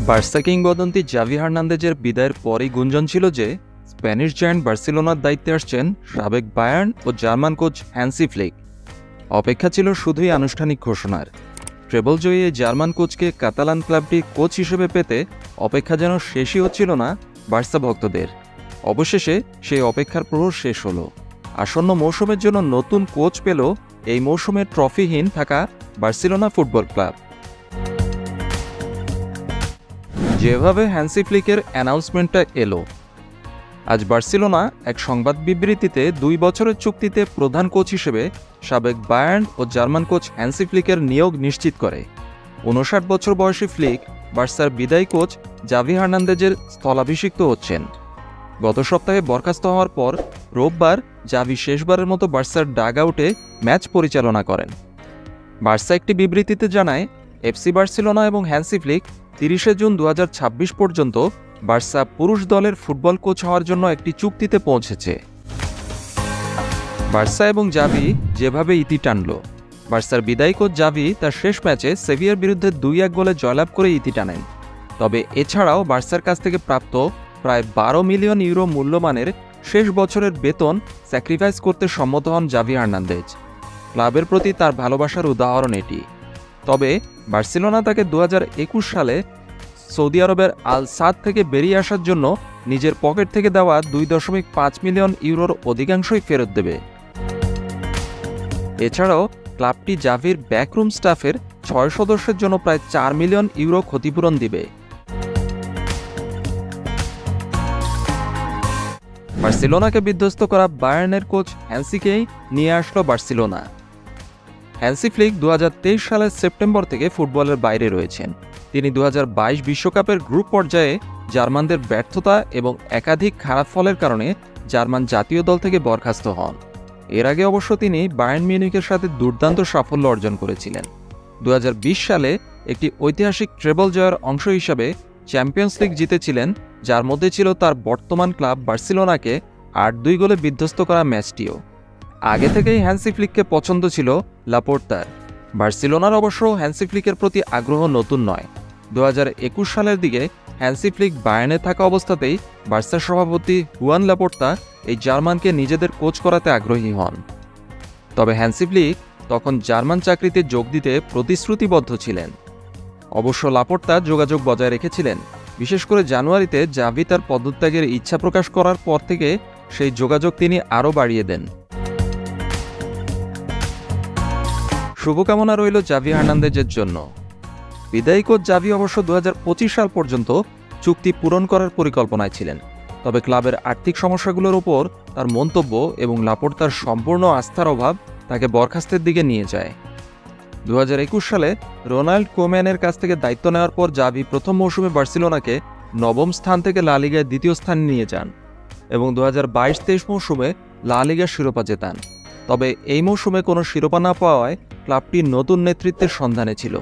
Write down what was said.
Barca কিংবদন্তি Xavi হার্নান্দেজের বিদায়ের পরই গুঞ্জন ছিল যে স্প্যানিশ জায়ান্ট বার্সেলোনার দায়িত্বে আসছেন সাবেক বায়ার্ন ও জার্মান কোচ হ্যান্সি ফ্লিক। অপেক্ষা ছিল শুধুই আনুষ্ঠানিক ঘোষণার। ট্রেবল জয়ী এই জার্মান কোচকে কাতালান ক্লাবটির কোচ হিসেবে পেতে অপেক্ষা যেন শেষই হচ্ছিল না বার্সা ভক্তদের। অবশেষে সেই অপেক্ষার প্রহর শেষ হলো। আসন্ন মৌসুমের জন্য নতুন কোচ পেল এই মৌসুমে ট্রফিহীন থাকা বার্সেলোনা ফুটবল ক্লাব। যেভাবে হ্যান্সি ফ্লিকের অ্যানাউন্সমেন্টটা এলো, আজ বার্সেলোনা এক সংবাদ বিবৃতিতে 2 বছরের চুক্তিতে প্রধান কোচ হিসেবে সাবেক বায়ার্ন ও জার্মান কোচ হ্যান্সি ফ্লিকের নিয়োগ নিশ্চিত করে। 59 বছর বয়সী ফ্লিক বার্সার বিদায়ী কোচ জাভি হার্নান্দেজের স্থলাভিষিক্ত হচ্ছেন। গত সপ্তাহে বরখাস্ত হওয়ার পর রোববার জাভি শেষবারের মতো বার্সার ডাগ আউটে ম্যাচ পরিচালনা করেন। বার্সা একটি বিবৃতিতে জানায়, এফসি বার্সেলোনা এবং হ্যান্সি ফ্লিক 30 জুন 2026 পর্যন্ত বার্সা পুরুষ দলের ফুটবল কোচ হওয়ার জন্য একটি চুক্তিতে পৌঁছেছে। বার্সা এবং জাভি যেভাবে ইতি টানল, বার্সার বিদায়ী কোচ জাভি তার শেষ ম্যাচে সেভিয়ার বিরুদ্ধে 2-1 গোলে জয়লাভ করে ইতি টানেন। তবে এছাড়াও বার্সার কাছ থেকে প্রাপ্ত প্রায় 12 মিলিয়ন ইউরো মূল্যমানের শেষ বছরের বেতন স্যাক্রিফাইস করতে সম্মত হন জাভি হার্নান্দেজ। ক্লাবের প্রতি তার ভালোবাসার উদাহরণ এটি। তবে বার্সেলোনা তাকে 2021 সালে সৌদি আরবের আল সাদ থেকে বেরিয়ে আসার জন্য নিজের পকেট থেকে দেওয়া 2.5 মিলিয়ন ইউরোর অধিকাংশই ফেরত দেবে। এছাড়াও ক্লাবটি জাভির ব্যাকরুম স্টাফের 6 সদস্যের জন্য প্রায় 4 মিলিয়ন ইউরো ক্ষতিপূরণ দিবে। বার্সেলোনাকে বিধ্বস্ত করা বায়ার্নের কোচ হ্যান্সিকেই নিয়ে আসলো বার্সেলোনা। হ্যান্সি ফ্লিক 2023 সালের সেপ্টেম্বর থেকে ফুটবলের বাইরে রয়েছেন। তিনি 2022 বিশ্বকাপের গ্রুপ পর্যায়ে জার্মানদের ব্যর্থতা এবং একাধিক খারাপ ফলের কারণে জার্মান জাতীয় দল থেকে বরখাস্ত হন। এর আগে অবশ্য তিনি বায়ার্ন মিউনিখের সাথে দুর্দান্ত সাফল্য অর্জন করেছিলেন। 2020 সালে একটি ঐতিহাসিক ট্রেবল জয়ের অংশ হিসাবে চ্যাম্পিয়ন্স লিগ জিতেছিলেন, যার মধ্যে ছিল তার বর্তমান ক্লাব বার্সেলোনাকে 8-2 গোলে বিধ্বস্ত করা ম্যাচটিও। আগে থেকেই হ্যান্সি ফ্লিককে পছন্দ ছিল লাপোর্তার। বার্সেলোনার অবশ্য হ্যান্সি ফ্লিকের প্রতি আগ্রহ নতুন নয়। 2021 সালের দিকে হ্যান্সি ফ্লিক বায়ার্নে থাকা অবস্থাতেই বার্সার সভাপতি হুয়ান লাপোর্তা এই জার্মানকে নিজেদের কোচ করাতে আগ্রহী হন। তবে হ্যান্সি ফ্লিক তখন জার্মান চাকরিতে যোগ দিতে প্রতিশ্রুতিবদ্ধ ছিলেন। অবশ্য লাপোর্তা যোগাযোগ বজায় রেখেছিলেন। বিশেষ করে জানুয়ারিতে জাভি তার পদত্যাগের ইচ্ছা প্রকাশ করার পর থেকে সেই যোগাযোগ তিনি আরও বাড়িয়ে দেন। শুভকামনা রইল জাভি হার্নান্দেজের জন্য। বিদায়ী কোচ জাভি অবশ্য 2025 সাল পর্যন্ত চুক্তি পূরণ করার পরিকল্পনায় ছিলেন। তবে ক্লাবের আর্থিক সমস্যাগুলোর উপর তার মন্তব্য এবং লাপোর্তার সম্পূর্ণ আস্থার অভাব তাকে বরখাস্তের দিকে নিয়ে যায়। 2021 সালে রোনাল্ড কোম্যানের কাছ থেকে দায়িত্ব নেওয়ার পর জাভি প্রথম মৌসুমে বার্সেলোনাকে 9ম স্থান থেকে লা লিগায় 2য় স্থানে নিয়ে যান এবং 2022-23 মৌসুমে লা লিগার শিরোপা জেতান। তবে এই মৌসুমে কোনো শিরোপা না পাওয়ায় ক্লাবটি নতুন নেতৃত্বের সন্ধানে ছিল।